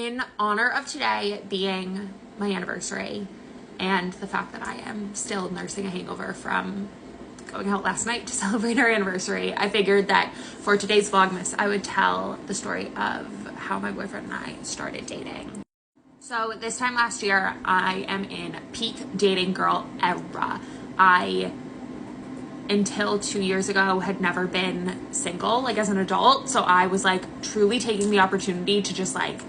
in honor of today being my anniversary and the fact that I am still nursing a hangover from going out last night to celebrate our anniversary, I figured that for today's Vlogmas, I would tell the story of how my boyfriend and I started dating. So this time last year, I am in peak dating girl era. I, until 2 years ago, had never been single, like as an adult. So I was like truly taking the opportunity to just like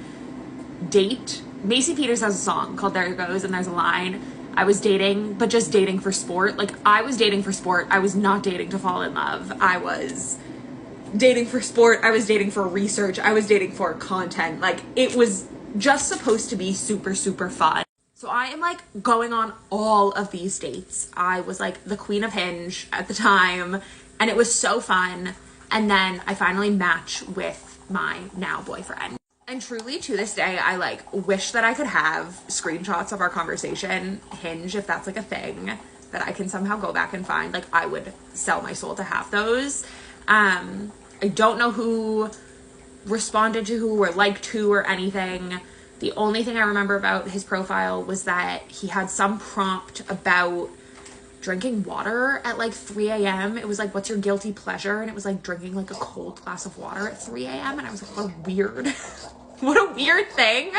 date. Macy Peters has a song called There It Goes, and there's a line, I was dating, but just dating for sport. Like I was dating for sport. I was not dating to fall in love. I was dating for sport. I was dating for research. I was dating for content. Like it was just supposed to be super, super fun. So I am like going on all of these dates. I was like the queen of Hinge at the time, and it was so fun. And then I finally match with my now boyfriend. And truly to this day, I like wish that I could have screenshots of our conversation, Hinge, if that's like a thing that I can somehow go back and find. Like I would sell my soul to have those. I don't know who responded to who or liked who or anything. The only thing I remember about his profile was that he had some prompt about drinking water at like 3 a.m. It was like, what's your guilty pleasure? And it was like drinking like a cold glass of water at 3 a.m. And I was like, what a weird, what a weird thing.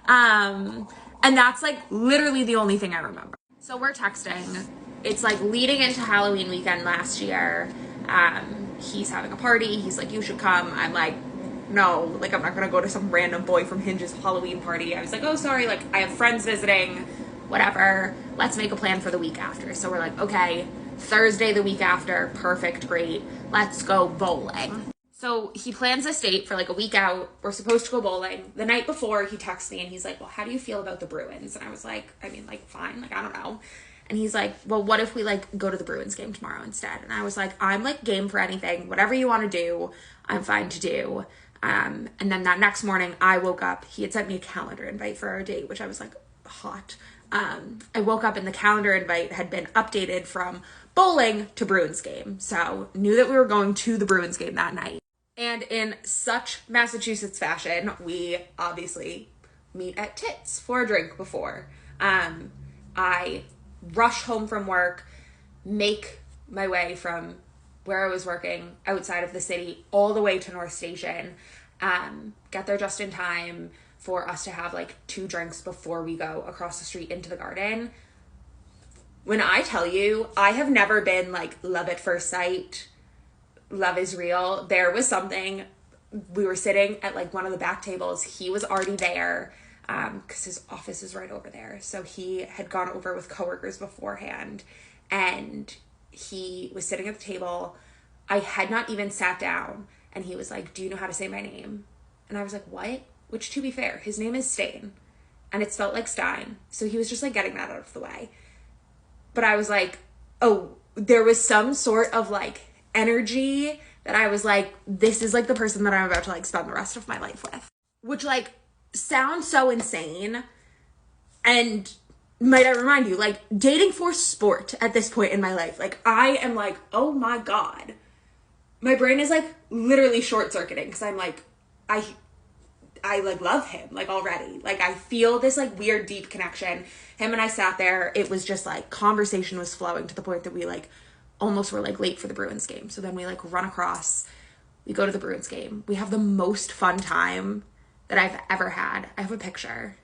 And that's like literally the only thing I remember. So we're texting. It's like leading into Halloween weekend last year. He's having a party. He's like, you should come. I'm like, no, like I'm not gonna go to some random boy from Hinge's Halloween party. I was like, oh, sorry, like I have friends visiting, whatever. Let's make a plan for the week after. So we're like, okay, Thursday the week after, perfect, great. Let's go bowling. So he plans this date for like a week out. We're supposed to go bowling. The night before, he texts me and he's like, well, how do you feel about the Bruins? And I was like, I mean, like, fine, like, I don't know. And he's like, well, what if we like go to the Bruins game tomorrow instead? And I was like, I'm like game for anything, whatever you want to do, I'm fine to do. And then that next morning I woke up, he had sent me a calendar invite for our date, which I was like, hot. I woke up and the calendar invite had been updated from bowling to Bruins game. So knew that we were going to the Bruins game that night. And in such Massachusetts fashion, we obviously meet at Tits for a drink before. I rush home from work, make my way from where I was working outside of the city all the way to North Station, get there just in time for us to have like 2 drinks before we go across the street into the garden. When I tell you, I have never been like love at first sight, love is real. There was something, we were sitting at like one of the back tables. He was already there because his office is right over there. So he had gone over with coworkers beforehand, and he was sitting at the table. I had not even sat down, and he was like, do you know how to say my name? And I was like, what? Which, to be fair, his name is Stain, and it's spelled like Stein. So he was just like getting that out of the way. But I was like, oh, there was some sort of like energy that I was like, this is like the person that I'm about to like spend the rest of my life with. Which like sounds so insane. And might I remind you, like dating for sport at this point in my life, like I am like, oh my God. My brain is like literally short circuiting because I'm like, I like love him like already. Like I feel this like weird deep connection. Him and I sat there. It was just like conversation was flowing to the point that we like almost were like late for the Bruins game. So then we like run across, we go to the Bruins game. We have the most fun time that I've ever had. I have a picture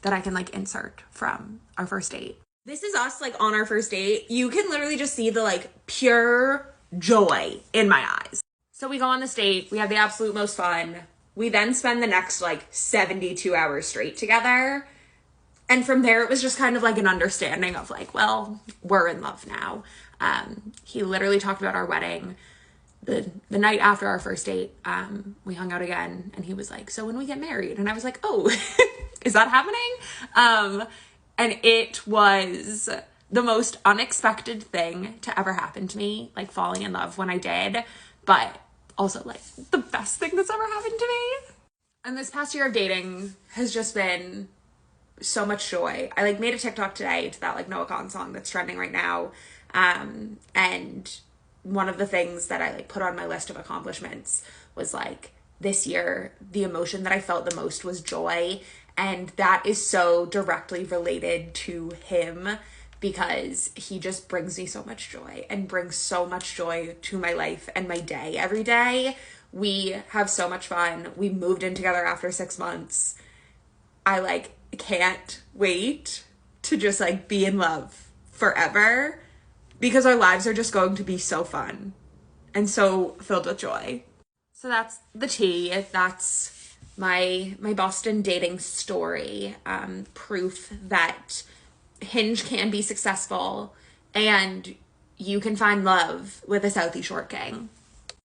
that I can like insert from our first date. This is us like on our first date. You can literally just see the like pure joy in my eyes. So we go on this date. We have the absolute most fun. We then spend the next like 72 hours straight together. And from there, it was just kind of like an understanding of like, well, we're in love now. He literally talked about our wedding. The night after our first date, we hung out again, and he was like, so when we get married? And I was like, oh, is that happening? And it was the most unexpected thing to ever happen to me, like falling in love when I did, but also like the best thing that's ever happened to me. And this past year of dating has just been so much joy. I like made a TikTok today to that like Noah Kahan song that's trending right now. And one of the things that I like put on my list of accomplishments was like this year, the emotion that I felt the most was joy. And that is so directly related to him because he just brings me so much joy and brings so much joy to my life and my day every day. We have so much fun. We moved in together after 6 months. I like can't wait to just like be in love forever because our lives are just going to be so fun and so filled with joy. So that's the tea. That's my Boston dating story. Proof that Hinge can be successful and you can find love with a Southie short king.